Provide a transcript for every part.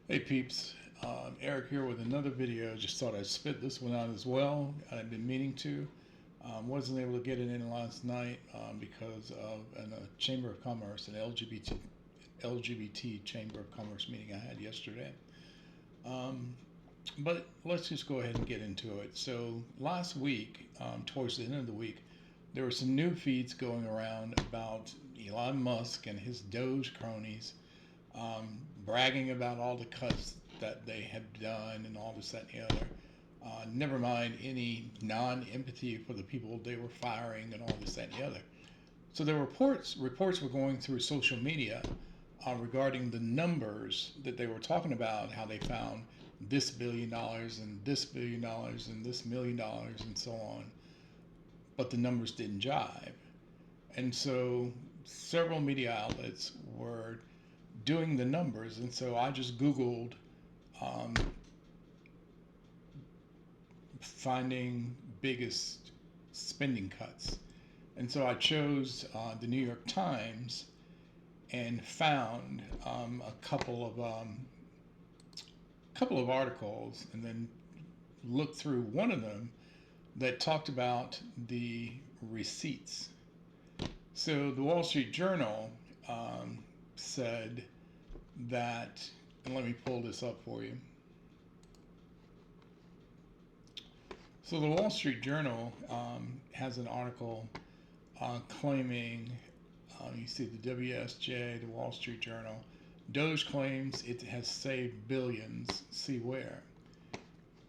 Hey peeps, Eric here with another video. Just thought I'd spit this one out as well. I've been meaning to. Wasn't able to get it in last night because of a Chamber of Commerce, an LGBT Chamber of Commerce meeting I had yesterday. Um, but let's just go ahead and get into it. So last week, towards the end of the week, there were some new feeds going around about Elon Musk and his DOGE cronies bragging about all the cuts that they have done and all this, that, and the other. Never mind any non-empathy for the people they were firing and all this, that, and the other. So the reports were going through social media regarding the numbers that they were talking about, how they found this $1 billion and this $1 billion and this $1 million and so on, but the numbers didn't jive. And so several media outlets were doing the numbers, and so I just Googled um, finding biggest spending cuts, and so I chose the New York Times and found a couple of articles, and then looked through one of them that talked about the receipts. So the Wall Street Journal said that, and let me pull this up for you. So the Wall Street Journal has an article claiming, you see the WSJ, the Wall Street Journal, DOGE claims it has saved billions, see where.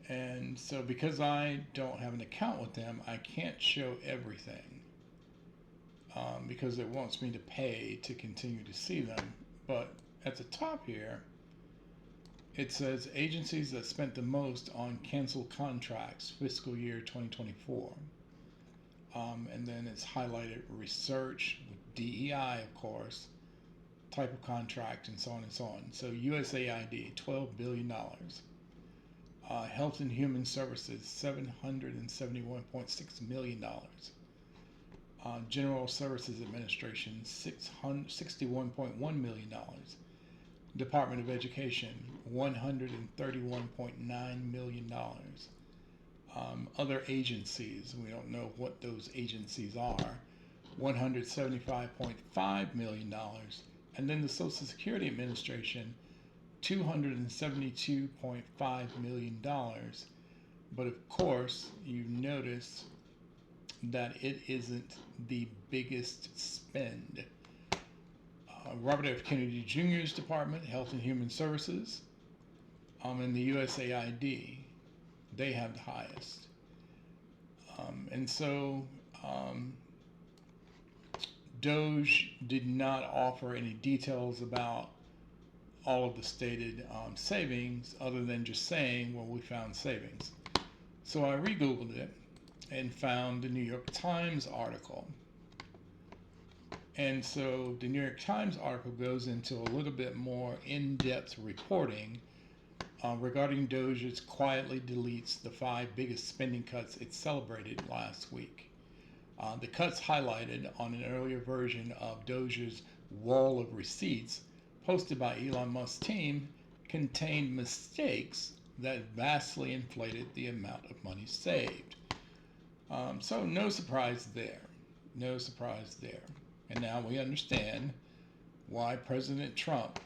And so because I don't have an account with them, I can't show everything because it wants me to pay to continue to see them. But at the top here, it says agencies that spent the most on canceled contracts fiscal year 2024. And then it's highlighted research with DEI, of course, type of contract, and so on and so on. So USAID, $12 billion. Health and Human Services, $771.6 million. General Services Administration, $61.1 million. Department of Education, $131.9 million. Other agencies, we don't know what those agencies are, $175.5 million. And then the Social Security Administration, $272.5 million. But of course, you notice that it isn't the biggest spend. Robert F. Kennedy Jr.'s Department, Health and Human Services, and the USAID, they have the highest. And so DOGE did not offer any details about all of the stated savings other than just saying, well, we found savings. So I re-Googled it and found the New York Times article. And so the New York Times article goes into a little bit more in-depth reporting regarding DOGE's quietly deletes the 5 biggest spending cuts it celebrated last week. The cuts highlighted on an earlier version of DOGE's wall of receipts posted by Elon Musk's team contained mistakes that vastly inflated the amount of money saved. So no surprise there. No surprise there. And now we understand why President Trump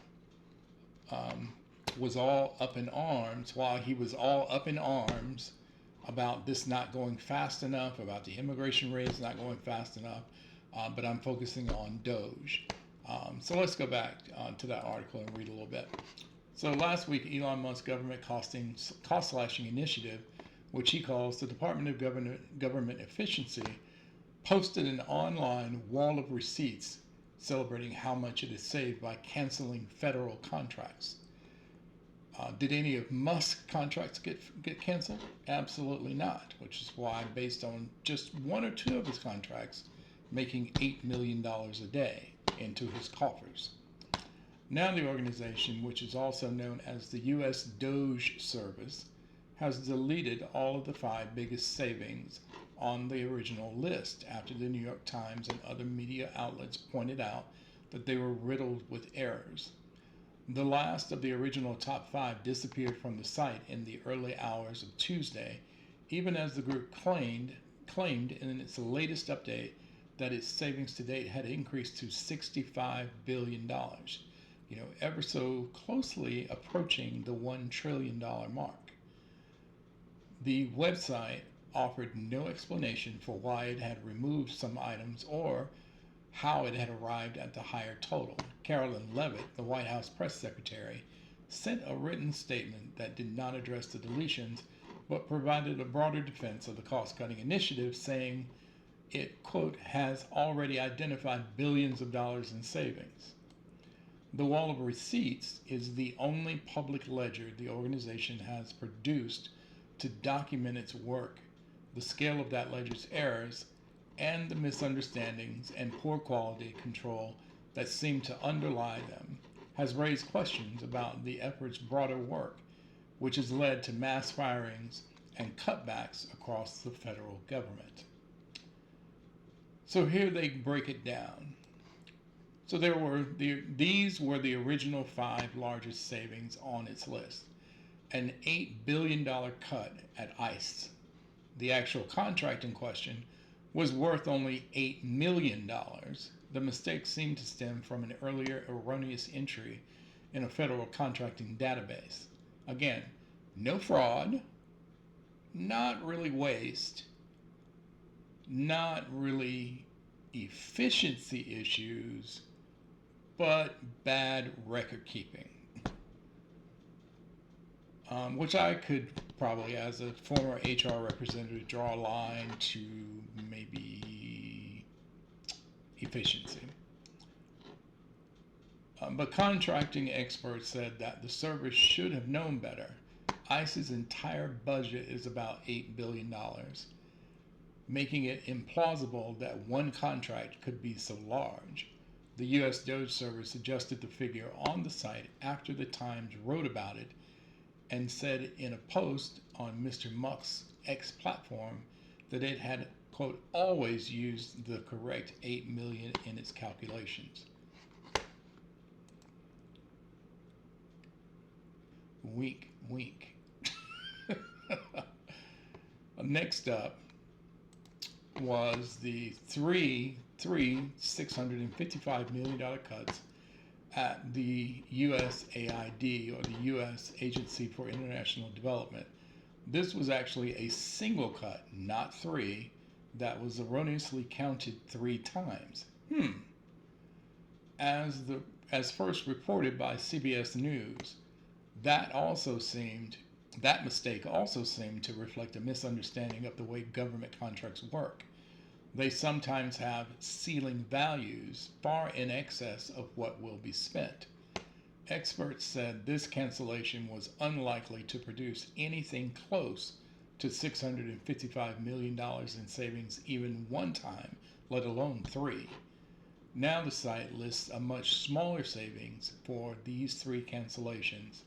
was all up in arms, while he was all up in arms about this not going fast enough, about the immigration rates not going fast enough, but I'm focusing on DOGE. So let's go back to that article and read a little bit. So last week, Elon Musk's government cost slashing initiative, which he calls the Department of Government Efficiency, posted an online wall of receipts celebrating how much it has saved by canceling federal contracts. Did any of Musk's contracts get canceled? Absolutely not, which is why, based on just one or two of his contracts, making $8 million a day into his coffers. Now the organization, which is also known as the U.S. DOGE Service, has deleted all of the 5 biggest savings on the original list after the New York Times and other media outlets pointed out that they were riddled with errors. The last of the original top five disappeared from the site in the early hours of Tuesday, even as the group claimed in its latest update that its savings to date had increased to $65 billion, ever so closely approaching the $1 trillion mark. The website offered no explanation for why it had removed some items or how it had arrived at the higher total. Carolyn Leavitt, the White House press secretary, sent a written statement that did not address the deletions but provided a broader defense of the cost-cutting initiative, saying it, quote, has already identified billions of dollars in savings. The wall of receipts is the only public ledger the organization has produced to document its work. The scale of that ledger's errors and the misunderstandings and poor quality control that seem to underlie them has raised questions about the effort's broader work, which has led to mass firings and cutbacks across the federal government. So here they break it down. So these were the original five largest savings on its list. An $8 billion cut at ICE. The actual contract in question was worth only $8 million. The mistake seemed to stem from an earlier erroneous entry in a federal contracting database. Again, no fraud, not really waste, not really efficiency issues, but bad record keeping. Which I could probably, as a former HR representative, draw a line to maybe efficiency. But contracting experts said that the service should have known better. ICE's entire budget is about $8 billion, making it implausible that one contract could be so large. The U.S. DOGE service adjusted the figure on the site after the Times wrote about it and said in a post on Mr. Musk's X platform that it had, quote, always used the correct $8 million in its calculations. Wink, wink. Next up was the three $655 million cuts at the USAID, or the U.S. Agency for International Development. This was actually a single cut, not three, that was erroneously counted 3 times. As first reported by CBS News, that mistake also seemed to reflect a misunderstanding of the way government contracts work. They sometimes have ceiling values far in excess of what will be spent. Experts said this cancellation was unlikely to produce anything close to $655 million in savings even one time, let alone 3. Now the site lists a much smaller savings for these 3 cancellations,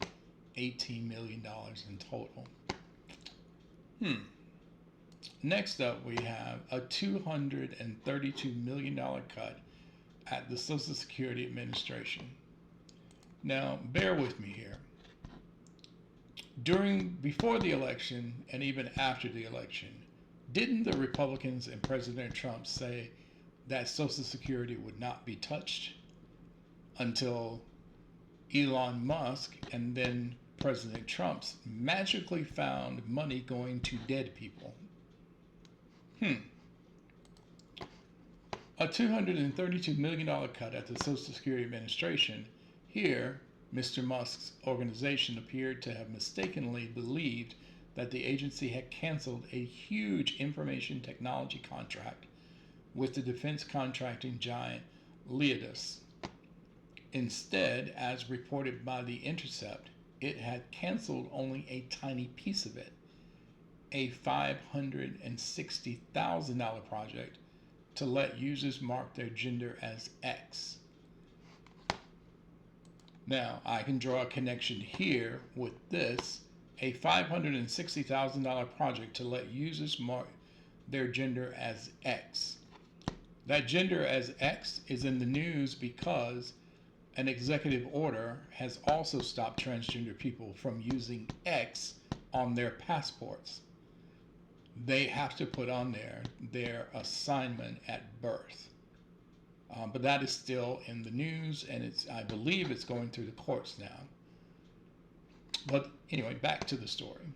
$18 million in total. Next up, we have a $232 million cut at the Social Security Administration. Now, bear with me here. Before the election and even after the election, didn't the Republicans and President Trump say that Social Security would not be touched until Elon Musk and then President Trump magically found money going to dead people? A $232 million cut at the Social Security Administration. Here, Mr. Musk's organization appeared to have mistakenly believed that the agency had canceled a huge information technology contract with the defense contracting giant Leidos. Instead, as reported by The Intercept, it had canceled only a tiny piece of it, a $560,000 project to let users mark their gender as X. Now, I can draw a connection here with this, a $560,000 project to let users mark their gender as X. That gender as X is in the news because an executive order has also stopped transgender people from using X on their passports. They have to put on there their assignment at birth. But that is still in the news, and I believe it's going through the courts now. But anyway, back to the story.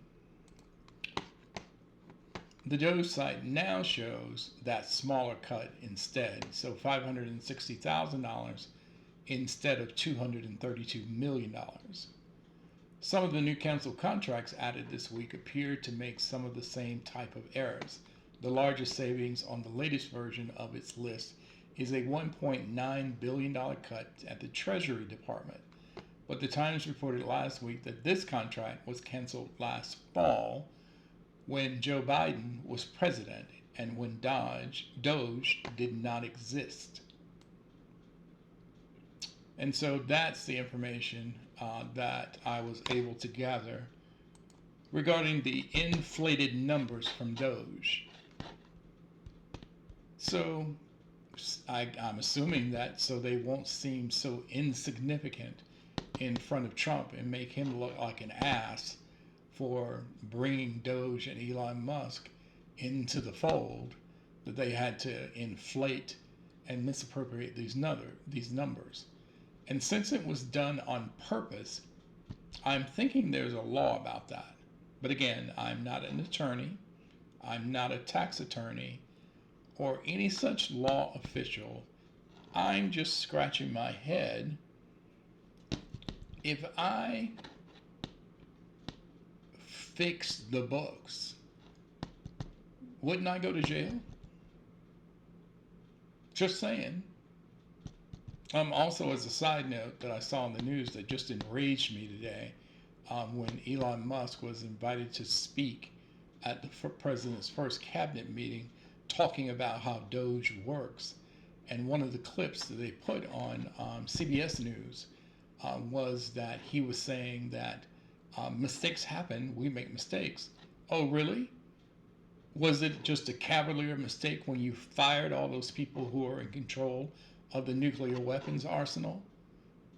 The DOGE site now shows that smaller cut instead, so $560,000 instead of $232 million. Some of the new council contracts added this week appear to make some of the same type of errors. The largest savings on the latest version of its list is a $1.9 billion cut at the Treasury Department. But the Times reported last week that this contract was canceled last fall when Joe Biden was president and when DOGE did not exist. And so that's the information that I was able to gather regarding the inflated numbers from DOGE. So I'm assuming that so they won't seem so insignificant in front of Trump and make him look like an ass for bringing DOGE and Elon Musk into the fold, that they had to inflate and misappropriate these numbers. And since it was done on purpose, I'm thinking there's a law about that. But again, I'm not an attorney, I'm not a tax attorney, or any such law official. I'm just scratching my head. If I fix the books, wouldn't I go to jail? Just saying. Also, as a side note that I saw in the news that just enraged me today, when Elon Musk was invited to speak at the president's first cabinet meeting, talking about how DOGE works. And one of the clips that they put on CBS News was that he was saying that mistakes happen, we make mistakes. Oh, really? Was it just a cavalier mistake when you fired all those people who are in control of the nuclear weapons arsenal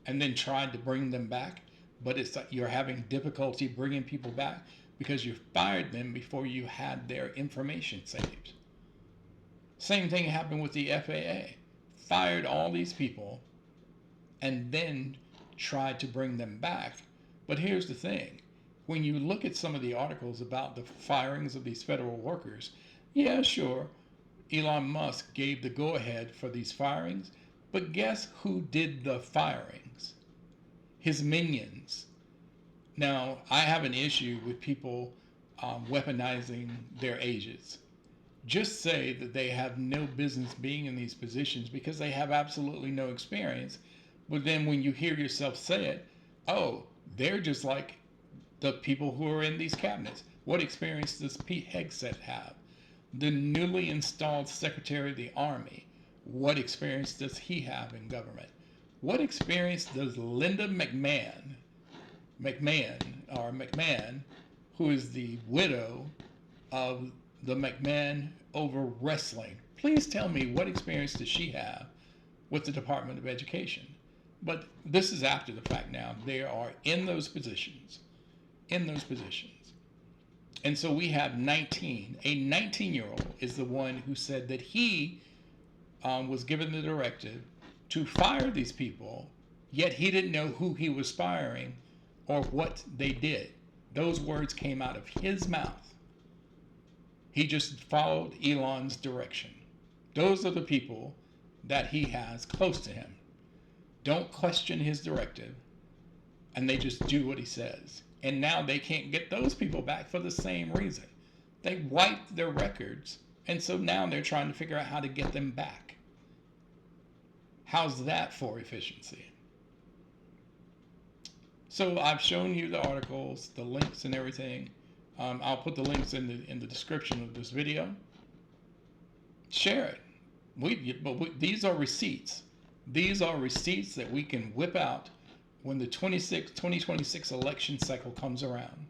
and then tried to bring them back? But it's like you're having difficulty bringing people back because you fired them before you had their information saved. Same thing happened with the FAA. Fired all these people and then tried to bring them back. But here's the thing. When you look at some of the articles about the firings of these federal workers, yeah, sure, Elon Musk gave the go-ahead for these firings, but guess who did the firings? His minions. Now, I have an issue with people weaponizing their ages. Just say that they have no business being in these positions because they have absolutely no experience. But then when you hear yourself say it, oh, they're just like the people who are in these cabinets. What experience does Pete Hegseth have? The newly installed Secretary of the Army. What experience does he have in government? What experience does Linda McMahon, who is the widow of the McMahon over wrestling? Please tell me, what experience does she have with the Department of Education? But this is after the fact now. They are in those positions. And so we have 19. A 19-year-old is the one who said that he was given the directive to fire these people, yet he didn't know who he was firing or what they did. Those words came out of his mouth. He just followed Elon's direction. Those are the people that he has close to him. Don't question his directive, and they just do what he says. And now they can't get those people back for the same reason. They wiped their records, and so now they're trying to figure out how to get them back. How's that for efficiency? So I've shown you the articles, the links and everything. I'll put the links in the description of this video. Share it. These are receipts. These are receipts that we can whip out when the 2026 election cycle comes around.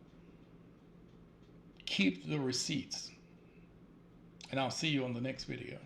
Keep the receipts. And I'll see you on the next video.